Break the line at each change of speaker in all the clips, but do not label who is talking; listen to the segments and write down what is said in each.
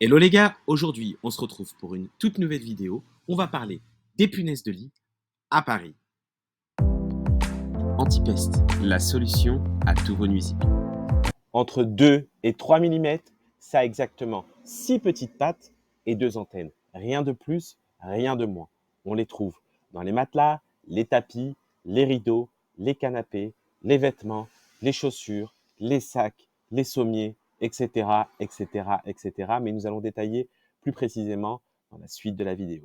Hello les gars, aujourd'hui on se retrouve pour une toute nouvelle vidéo. On va parler des punaises de lit à Paris. Antipeste, la solution à tous vos nuisibles.
Entre 2 et 3 millimètres, ça a exactement 6 petites pattes et 2 antennes. Rien de plus, rien de moins. On les trouve dans les matelas, les tapis, les rideaux, les canapés, les vêtements, les chaussures, les sacs, les sommiers, etc., etc., etc. Mais nous allons détailler plus précisément dans la suite de la vidéo.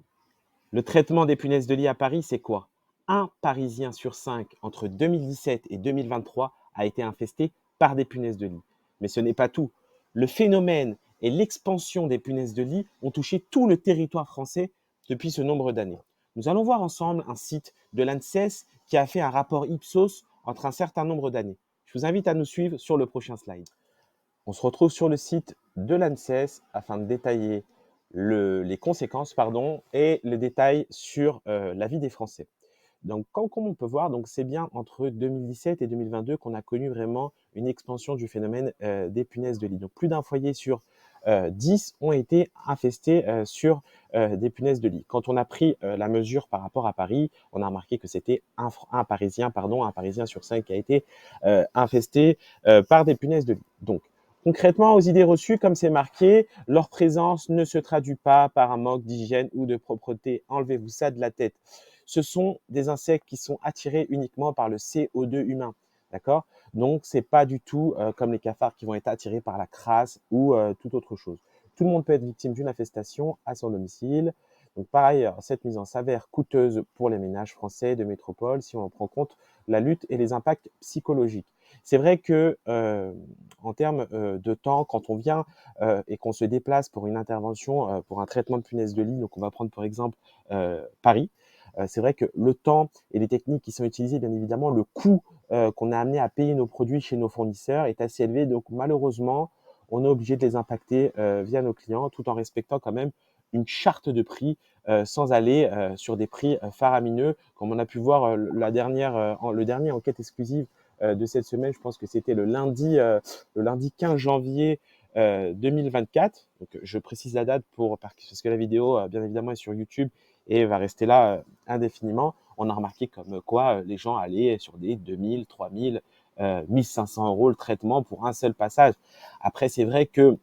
Le traitement des punaises de lit à Paris, c'est quoi? Un Parisien sur 5 entre 2017 et 2023 a été infesté par des punaises de lit. Mais ce n'est pas tout. Le phénomène et l'expansion des punaises de lit ont touché tout le territoire français depuis ce nombre d'années. Nous allons voir ensemble un site de l'ANSES qui a fait un rapport Ipsos entre un certain nombre d'années. Je vous invite à nous suivre sur le prochain slide. On se retrouve sur le site de l'ANSES afin de détailler les conséquences et les détails sur la vie des Français. Donc, comme on peut voir, c'est bien entre 2017 et 2022 qu'on a connu vraiment une expansion du phénomène des punaises de lit. Donc, plus d'un foyer sur 10 ont été infestés sur des punaises de lit. Quand on a pris la mesure par rapport à Paris, on a remarqué que c'était un Parisien sur 5 qui a été infesté par des punaises de lit. Donc, concrètement, aux idées reçues, comme c'est marqué, leur présence ne se traduit pas par un manque d'hygiène ou de propreté. Enlevez-vous ça de la tête. Ce sont des insectes qui sont attirés uniquement par le CO2 humain. D'accord? Donc, c'est pas du tout comme les cafards qui vont être attirés par la crasse ou toute autre chose. Tout le monde peut être victime d'une infestation à son domicile. Donc, par ailleurs, cette mise en s'avère coûteuse pour les ménages français de métropole si on prend compte la lutte et les impacts psychologiques. C'est vrai que en termes de temps, quand on vient et qu'on se déplace pour une intervention, pour un traitement de punaise de lit, donc on va prendre par exemple Paris, c'est vrai que le temps et les techniques qui sont utilisées, bien évidemment, le coût qu'on a amené à payer nos produits chez nos fournisseurs est assez élevé. Donc malheureusement, on est obligé de les impacter via nos clients tout en respectant quand même une charte de prix sans aller sur des prix faramineux. Comme on a pu voir le dernier enquête exclusive de cette semaine, je pense que c'était le lundi 15 janvier 2024. Donc, je précise la date parce que la vidéo, bien évidemment, est sur YouTube et va rester là indéfiniment. On a remarqué comme quoi les gens allaient sur des 2000, 3000, 1500 euros le traitement pour un seul passage. Après, c'est vrai que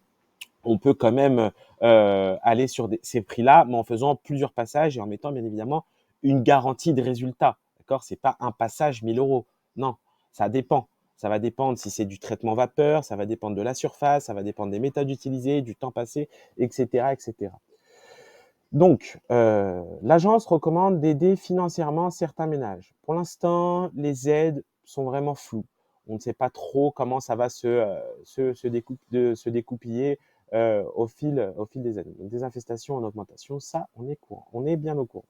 on peut quand même aller sur ces prix-là, mais en faisant plusieurs passages et en mettant bien évidemment une garantie de résultat. D'accord? C'est pas un passage 1000 euros. Non, ça dépend. Ça va dépendre si c'est du traitement vapeur, ça va dépendre de la surface, ça va dépendre des méthodes utilisées, du temps passé, etc., etc. Donc, l'agence recommande d'aider financièrement certains ménages. Pour l'instant, les aides sont vraiment floues. On ne sait pas trop comment ça va se découpiller au fil des années. Donc, des infestations en augmentation, ça, on est bien au courant.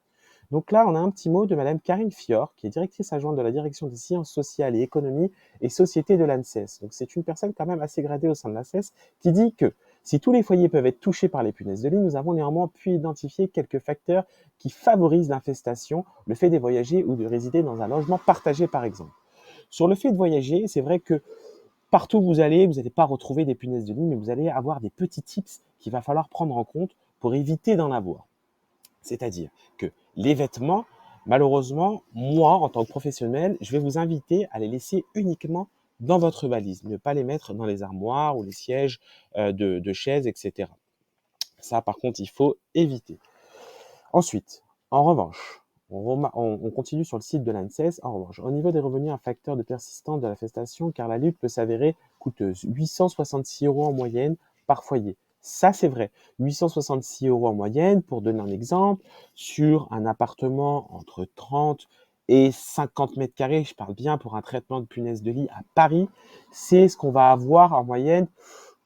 Donc là, on a un petit mot de Madame Karine Fior, qui est directrice adjointe de la direction des sciences sociales et économie et société de l'ANSES. Donc c'est une personne quand même assez gradée au sein de l'ANSES qui dit que si tous les foyers peuvent être touchés par les punaises de lit, nous avons néanmoins pu identifier quelques facteurs qui favorisent l'infestation, le fait de voyager ou de résider dans un logement partagé par exemple. Sur le fait de voyager, c'est vrai que partout où vous n'allez pas retrouver des punaises de lit, mais vous allez avoir des petits tips qu'il va falloir prendre en compte pour éviter d'en avoir. C'est-à-dire que les vêtements, malheureusement, moi, en tant que professionnel, je vais vous inviter à les laisser uniquement dans votre valise, ne pas les mettre dans les armoires ou les sièges de chaises, etc. Ça, par contre, il faut éviter. Ensuite, en revanche, on continue sur le site de l'ANSES. En revanche, au niveau des revenus, un facteur de persistance de l'infestation, car la lutte peut s'avérer coûteuse. 866 euros en moyenne par foyer. Ça, c'est vrai. 866 euros en moyenne, pour donner un exemple, sur un appartement entre 30 et 50 mètres carrés, je parle bien pour un traitement de punaise de lit à Paris, c'est ce qu'on va avoir en moyenne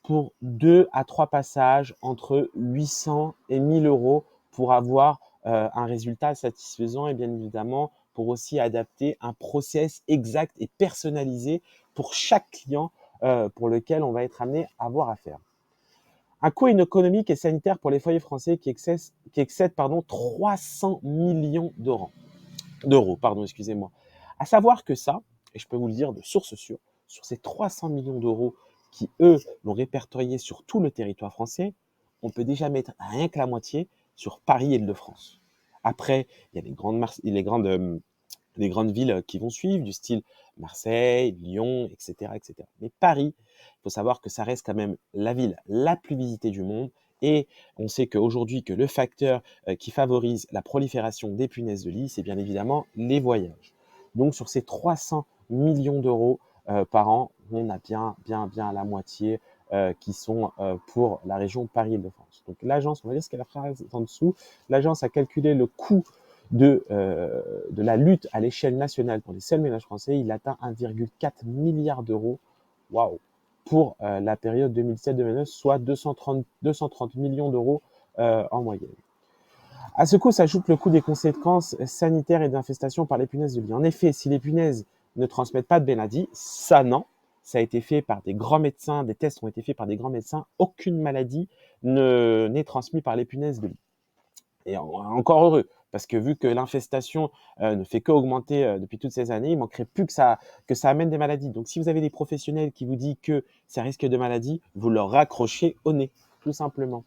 pour 2 à 3 passages entre 800 et 1000 euros pour avoir un résultat satisfaisant et bien évidemment pour aussi adapter un process exact et personnalisé pour chaque client pour lequel on va être amené à avoir affaire. Un coût économique et sanitaire pour les foyers français qui excède 300 millions d'euros. Excusez-moi. À savoir que ça, et je peux vous le dire de source sûre, sur ces 300 millions d'euros qui, eux, l'ont répertorié sur tout le territoire français, on peut déjà mettre rien que la moitié sur Paris et Île-de-France. Après, il y a les grandes villes qui vont suivre, du style Marseille, Lyon, etc., etc. Mais Paris, il faut savoir que ça reste quand même la ville la plus visitée du monde. Et on sait qu'aujourd'hui, que le facteur qui favorise la prolifération des punaises de lit, c'est bien évidemment les voyages. Donc sur ces 300 millions d'euros par an, on a bien la moitié qui sont pour la région Paris-Île-de-France. Donc l'agence, on va lire ce qu'elle a phrase en dessous, l'agence a calculé le coût de la lutte à l'échelle nationale pour les seuls ménages français, il atteint 1,4 milliard d'euros. Waouh! Pour la période 2007-2009, soit 230 millions d'euros en moyenne. À ce coût s'ajoute le coût des conséquences sanitaires et d'infestation par les punaises de lit. En effet, si les punaises ne transmettent pas de maladie, ça non, ça a été fait par des grands médecins, des tests ont été faits par des grands médecins, aucune maladie n'est transmise par les punaises de lit. Et encore heureux, parce que vu que l'infestation ne fait qu'augmenter depuis toutes ces années, il ne manquerait plus que ça amène des maladies. Donc si vous avez des professionnels qui vous disent que ça risque de maladie, vous leur raccrochez au nez, tout simplement.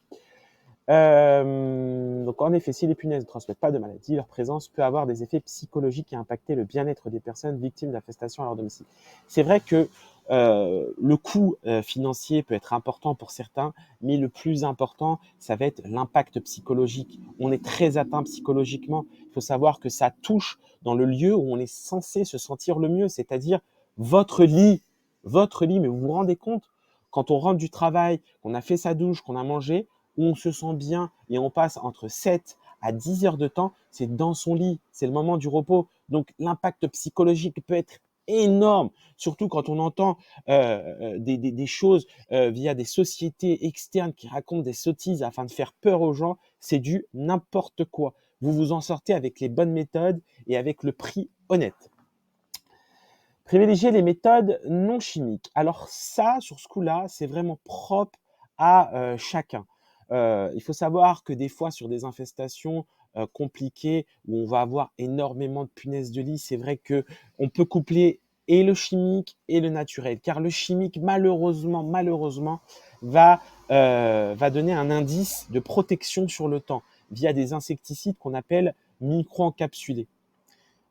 Donc en effet, si les punaises ne transmettent pas de maladie, leur présence peut avoir des effets psychologiques et impacter le bien-être des personnes victimes d'infestations à leur domicile. C'est vrai que le coût financier peut être important pour certains, mais le plus important, ça va être l'impact psychologique. On est très atteint psychologiquement. Il faut savoir que ça touche dans le lieu où on est censé se sentir le mieux, c'est-à-dire votre lit. Votre lit, mais vous vous rendez compte, quand on rentre du travail, qu'on a fait sa douche, qu'on a mangé, où on se sent bien et on passe entre 7 à 10 heures de temps, c'est dans son lit, c'est le moment du repos. Donc l'impact psychologique peut être énorme, surtout quand on entend des choses via des sociétés externes qui racontent des sottises afin de faire peur aux gens, c'est du n'importe quoi. Vous vous en sortez avec les bonnes méthodes et avec le prix honnête. Privilégier les méthodes non chimiques. Alors ça, sur ce coup-là, c'est vraiment propre à chacun. Il faut savoir que des fois, sur des infestations compliquées, où on va avoir énormément de punaises de lit, c'est vrai qu'on peut coupler et le chimique et le naturel. Car le chimique, malheureusement, va donner un indice de protection sur le temps via des insecticides qu'on appelle micro-encapsulés.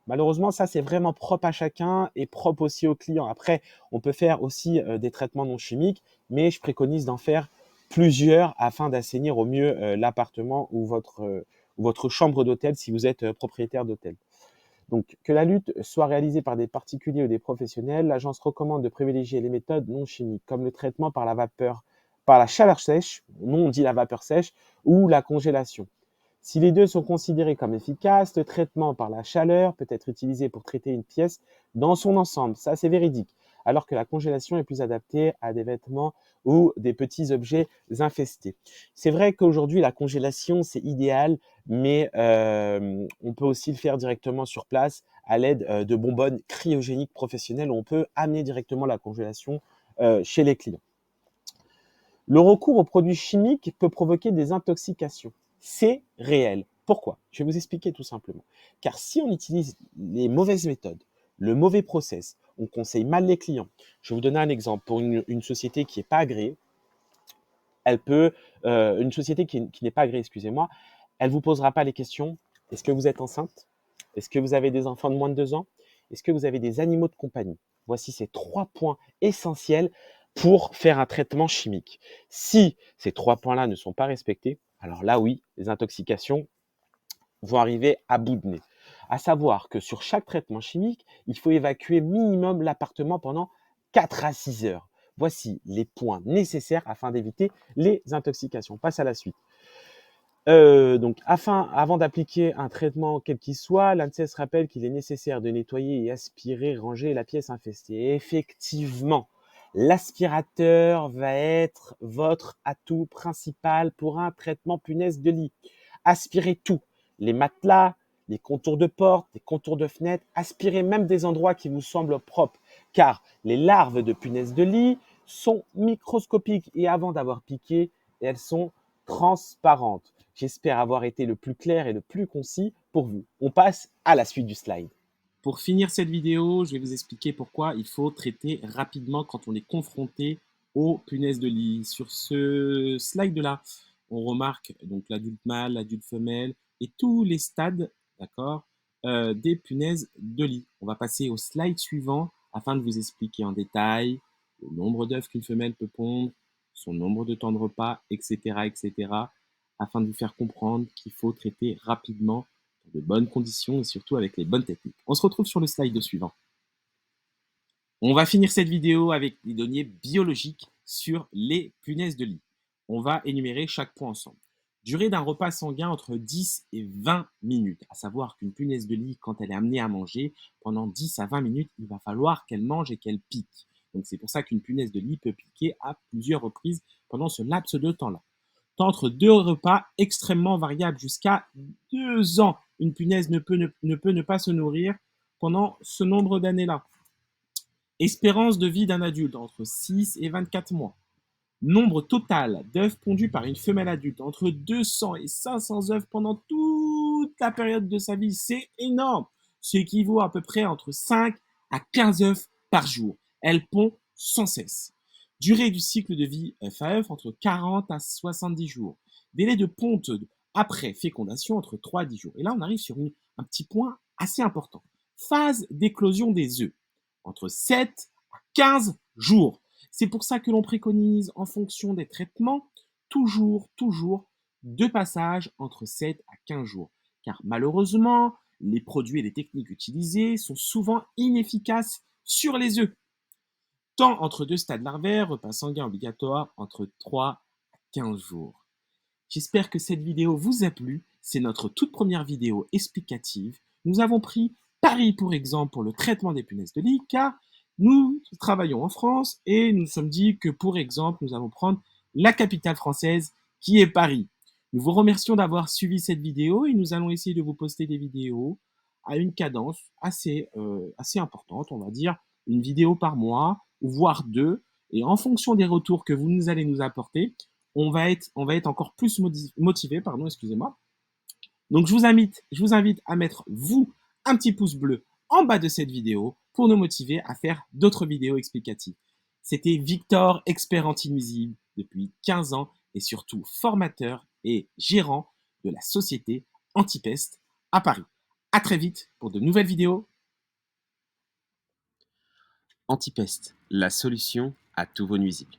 Malheureusement, ça, c'est vraiment propre à chacun et propre aussi aux clients. Après, on peut faire aussi des traitements non chimiques, mais je préconise d'en faire plusieurs afin d'assainir au mieux l'appartement ou votre chambre d'hôtel si vous êtes propriétaire d'hôtel. Donc, que la lutte soit réalisée par des particuliers ou des professionnels, l'agence recommande de privilégier les méthodes non chimiques, comme le traitement par la vapeur, par la chaleur sèche, nous on dit la vapeur sèche, ou la congélation. Si les deux sont considérés comme efficaces, le traitement par la chaleur peut être utilisé pour traiter une pièce dans son ensemble. Ça, c'est véridique. Alors que la congélation est plus adaptée à des vêtements ou des petits objets infestés. C'est vrai qu'aujourd'hui, la congélation, c'est idéal, mais on peut aussi le faire directement sur place à l'aide de bonbonnes cryogéniques professionnelles où on peut amener directement la congélation chez les clients. Le recours aux produits chimiques peut provoquer des intoxications. C'est réel. Pourquoi? Je vais vous expliquer tout simplement. Car si on utilise les mauvaises méthodes, le mauvais process, on conseille mal les clients. Je vais vous donner un exemple. Pour une société qui n'est pas agréée, une société qui n'est pas agréée, excusez-moi, elle ne vous posera pas les questions. Est-ce que vous êtes enceinte? Est-ce que vous avez des enfants de moins de 2 ans? Est-ce que vous avez des animaux de compagnie? Voici ces 3 points essentiels pour faire un traitement chimique. Si ces 3 points-là ne sont pas respectés, alors là, oui, les intoxications vont arriver à bout de nez. À savoir que sur chaque traitement chimique, il faut évacuer minimum l'appartement pendant 4 à 6 heures. Voici les points nécessaires afin d'éviter les intoxications. On passe à la suite. Donc, avant d'appliquer un traitement quel qu'il soit, l'ANSES rappelle qu'il est nécessaire de nettoyer et aspirer, ranger la pièce infestée. Et effectivement, l'aspirateur va être votre atout principal pour un traitement punaise de lit. Aspirez tout, les matelas, les contours de porte, les contours de fenêtre, aspirez même des endroits qui vous semblent propres, car les larves de punaise de lit sont microscopiques et avant d'avoir piqué, elles sont transparentes. J'espère avoir été le plus clair et le plus concis pour vous. On passe à la suite du slide.
Pour finir cette vidéo, je vais vous expliquer pourquoi il faut traiter rapidement quand on est confronté aux punaises de lit. Sur ce slide-là, on remarque donc l'adulte mâle, l'adulte femelle et tous les stades, d'accord, des punaises de lit. On va passer au slide suivant afin de vous expliquer en détail le nombre d'œufs qu'une femelle peut pondre, son nombre de temps de repas, etc., afin de vous faire comprendre qu'il faut traiter rapidement, dans de bonnes conditions et surtout avec les bonnes techniques. On se retrouve sur le slide suivant. On va finir cette vidéo avec des données biologiques sur les punaises de lit. On va énumérer chaque point ensemble. Durée d'un repas sanguin entre 10 et 20 minutes. À savoir qu'une punaise de lit, quand elle est amenée à manger, pendant 10 à 20 minutes, il va falloir qu'elle mange et qu'elle pique. Donc c'est pour ça qu'une punaise de lit peut piquer à plusieurs reprises pendant ce laps de temps-là. Temps entre deux repas extrêmement variable, jusqu'à 2 ans. Une punaise ne peut ne pas se nourrir pendant ce nombre d'années-là. Espérance de vie d'un adulte entre 6 et 24 mois. Nombre total d'œufs pondus par une femelle adulte entre 200 et 500 œufs pendant toute la période de sa vie. C'est énorme. Ce équivaut à peu près entre 5 à 15 œufs par jour. Elle pond sans cesse. Durée du cycle de vie œuf à œuf entre 40 à 70 jours. Délai de ponte après fécondation entre 3 à 10 jours. Et là, on arrive sur un petit point assez important. Phase d'éclosion des œufs entre 7 à 15 jours. C'est pour ça que l'on préconise, en fonction des traitements, toujours 2 passages entre 7 à 15 jours. Car malheureusement, les produits et les techniques utilisées sont souvent inefficaces sur les œufs. Temps entre 2 stades larvaires, repas sanguin obligatoire entre 3 à 15 jours. J'espère que cette vidéo vous a plu. C'est notre toute première vidéo explicative. Nous avons pris Paris pour exemple pour le traitement des punaises de lit, car nous travaillons en France et nous nous sommes dit que pour exemple, nous allons prendre la capitale française qui est Paris. Nous vous remercions d'avoir suivi cette vidéo et nous allons essayer de vous poster des vidéos à une cadence assez importante, on va dire une vidéo par mois, voire 2. Et en fonction des retours que vous allez nous apporter, on va être encore plus motivé, excusez-moi. Donc je vous invite à mettre vous un petit pouce bleu en bas de cette vidéo pour nous motiver à faire d'autres vidéos explicatives. C'était Victor, expert anti-nuisible depuis 15 ans et surtout formateur et gérant de la société Antipeste à Paris. À très vite pour de nouvelles vidéos. Antipeste, la solution à tous vos nuisibles.